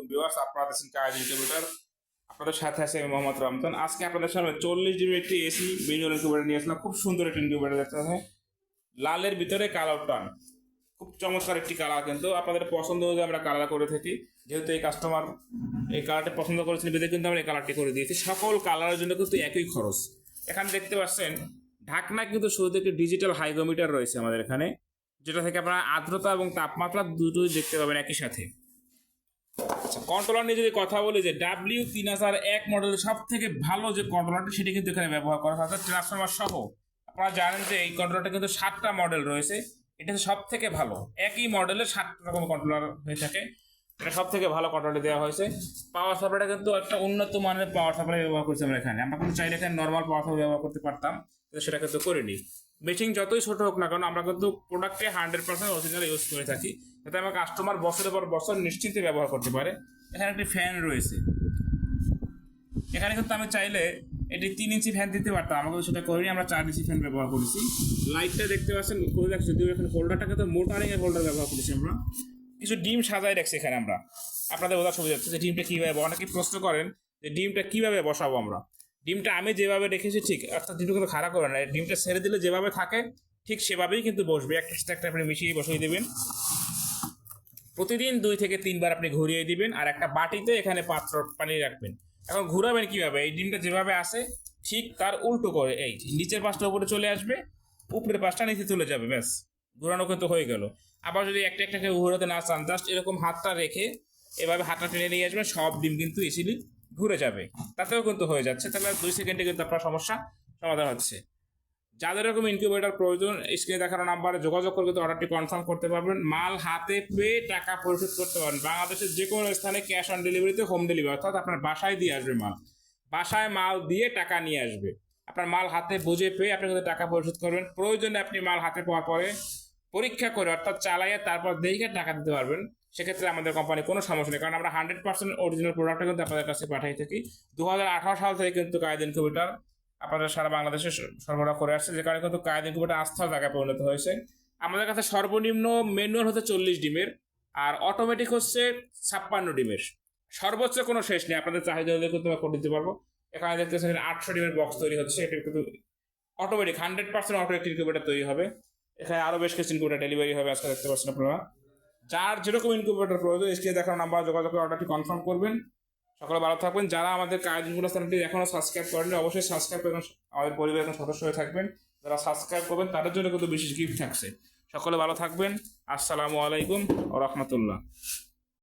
Viewers, আপনারা দেখছেন কাজ ইনকিউবেটর। আপনাদের সাথে আছে আমি মোহাম্মদ রমজান। আজকে আপনাদের সামনে 40 ডিমের একটি এসি ম্যানুয়াল ইনকিউবেটর নিয়ে আসলাম। খুব সুন্দর একটি ইনকিউবেটর দেখতে হবে, লালের ভিতরে কালো টান, খুব চমৎকার একটি কালার। কিন্তু আপনাদের পছন্দ অনুযায়ী আমরা কালার করে থাকি। যেহেতু এই কাস্টমার এই কালারটি পছন্দ করেছেন, বেঁধে কিন্তু আমরা এই কালারটি করে দিয়েছি। সকল কালারের জন্য কিন্তু একই খরচ। এখানে দেখতে পাচ্ছেন ঢাকনা কিন্তু শুরু থেকে ডিজিটাল হাইগ্রোমিটার রয়েছে আমাদের এখানে, যেটা থেকে আপনারা আর্দ্রতা এবং তাপমাত্রা দুটোই দেখতে পাবেন একই সাথে। আচ্ছা, কন্ট্রোলার নিয়ে যদি কথা বলি, যে W3001 মডেলের সব থেকে ভালো যে কন্ট্রোলারটি সেটি কিন্তু এখানে ব্যবহার করা হয় ট্রান্সফরমার সহ। আপনারা জানেন যে এই কন্ট্রোলারটা কিন্তু 7টা মডেল রয়েছে। এটা সব থেকে ভালো, একই মডেলের 7 রকম কন্ট্রোলার হয়ে থাকে। এটা সব থেকে ভালো কন্ট্রোলার দেওয়া হয়েছে। পাওয়ার সাপ্লাইটা কিন্তু একটা উন্নত মানের পাওয়ার সাপ্লাই ব্যবহার করছি আমরা এখানে। আমরা কিন্তু চাইলে এখানে নর্মাল পাওয়ার সাপ্লাই ব্যবহার করতে পারতাম, কিন্তু সেটা কিন্তু করিনি। মেশিন যতই ছোট হোক না কারণ আমরা কিন্তু প্রোডাক্টে 100% অরিজিনাল ইউজ করে থাকি, যাতে আমার কাস্টমার বছরের পর বছর নিশ্চিন্তে ব্যবহার করতে পারে। এখানে একটি ফ্যান রয়েছে। এখানে কিন্তু আমি চাইলে এটি 3 ইঞ্চি ফ্যান দিতে পারতাম, আমরা কিন্তু সেটা করিনি। আমরা 4 ইঞ্চি ফ্যান ব্যবহার করেছি। লাইটটা দেখতে পাচ্ছেন খুলে রাখছি, যদিও এখানে হোল্ডারটা কিন্তু মোটারিং এর হোল্ডার ব্যবহার করেছি আমরা। কিছু ডিম সাজাই রাখছি এখানে আমরা, আপনাদের বোঝা সুবিধা হচ্ছে যে ডিমটা কীভাবে। অনেকে প্রশ্ন করেন যে ডিমটা কীভাবে বসাবো আমরা। ডিমটা আমি যেভাবে রেখেছি ঠিক, অর্থাৎ ডিমটা কিন্তু খারাপ করে না। ডিমটা ছেড়ে দিলে যেভাবে থাকে ঠিক সেভাবেই কিন্তু বসবে। একটার সাথে একটা আপনি মিশিয়ে বসিয়ে দেবেন। প্রতিদিন 2 থেকে 3 বার আপনি ঘুরিয়ে দিবেন, আর একটা বাটিতে এখানে পাত্র পানি রাখবেন। এখন ঘুরাবেন কিভাবে? এই ডিমটা যেভাবে আসে ঠিক তার উল্টো করে, এই নিচের পাশটা উপরে চলে আসবে, উপরের পাশটা নিচে চলে যাবে, ব্যাস ঘুরানো কিন্তু হয়ে গেল। আবার যদি একটা একটাকে ঘুরাতে না চান, জাস্ট এরকম হাতটা রেখে এভাবে হাতটা টেনে নিয়ে আসবেন, সব ডিম কিন্তু ইজিলি ঘুরে যাবে। তাতেও কিন্তু হয়ে যাচ্ছে। তাহলে 2 সেকেন্ডে কিন্তু আপনার সমস্যা সমাধান হচ্ছে। যাদের এরকম ইনকিউবেটর প্রয়োজন, স্ক্রিনে দেখানো নাম্বারে যোগাযোগ করে কিন্তু অর্ডারটি কনফার্ম করতে পারবেন। মাল হাতে পেয়ে টাকা পরিশোধ করতে পারবেন। বাংলাদেশের যে কোনো স্থানে ক্যাশ অন ডেলিভারিতে, হোম ডেলিভারি, অর্থাৎ আপনার বাসায় দিয়ে আসবে মাল। বাসায় মাল দিয়ে টাকা নিয়ে আসবে। আপনার মাল হাতে বুঝে পেয়ে আপনি কিন্তু টাকা পরিশোধ করবেন। প্রয়োজনে আপনি মাল হাতে পাওয়ার পরে পরীক্ষা করে, অর্থাৎ চালাইয়ে তারপর দেখে টাকা দিতে পারবেন। সেক্ষেত্রে আমাদের কোম্পানি কোনো সমস্যা নেই, কারণ আমরা 100% অরিজিনাল প্রোডাক্টটা কিন্তু আপনাদের কাছে পাঠিয়ে থাকি। 2018 সাল থেকে কিন্তু কায়েদ ইনকিউবেটর আপনাদের সারা বাংলাদেশে সরবরাহ করে আসছে, যে কারণে কিন্তু কায়েদ ইনকিউবেটর আস্থার জায়গায় পরিণত হয়েছে। আমাদের কাছে সর্বনিম্ন ম্যানুয়াল হচ্ছে 40 ডিমের, আর অটোমেটিক হচ্ছে 56 ডিমের। সর্বোচ্চ কোনো শেষ নেই, আপনাদের চাহিদা হলে কিন্তু করে দিতে পারবো। এখানে দেখতেছেন 800 ডিমের বক্স তৈরি হচ্ছে। এটা কিন্তু অটোমেটিক 100% অটোমেটিক ইনকিউবেটর তৈরি হবে। এখানে আরও বেশ কিছু ইনকিউবেটর ডেলিভারি হবে আজকে, দেখতে পাচ্ছেন আপনারা। যার যেরকম ইনকিউবেটর প্রয়োজন স্ক্রিনে দেখানো নাম্বার যোগাযোগ করে অর্ডারটি কনফার্ম করবেন। সকলে ভালো থাকবেন। যারা আমাদের কাজ ইনকিউবেটর চ্যানেলটি এখনও সাবস্ক্রাইব করেননি, অবশ্যই সাবস্ক্রাইব করে আমাদের পরিবারের সদস্য হয়ে থাকবেন। যারা সাবস্ক্রাইব করবেন তাদের জন্য কিন্তু বিশেষ গিফট থাকছে। সকলে ভালো থাকবেন। আসসালামু আলাইকুম ওয়া রাহমাতুল্লাহ।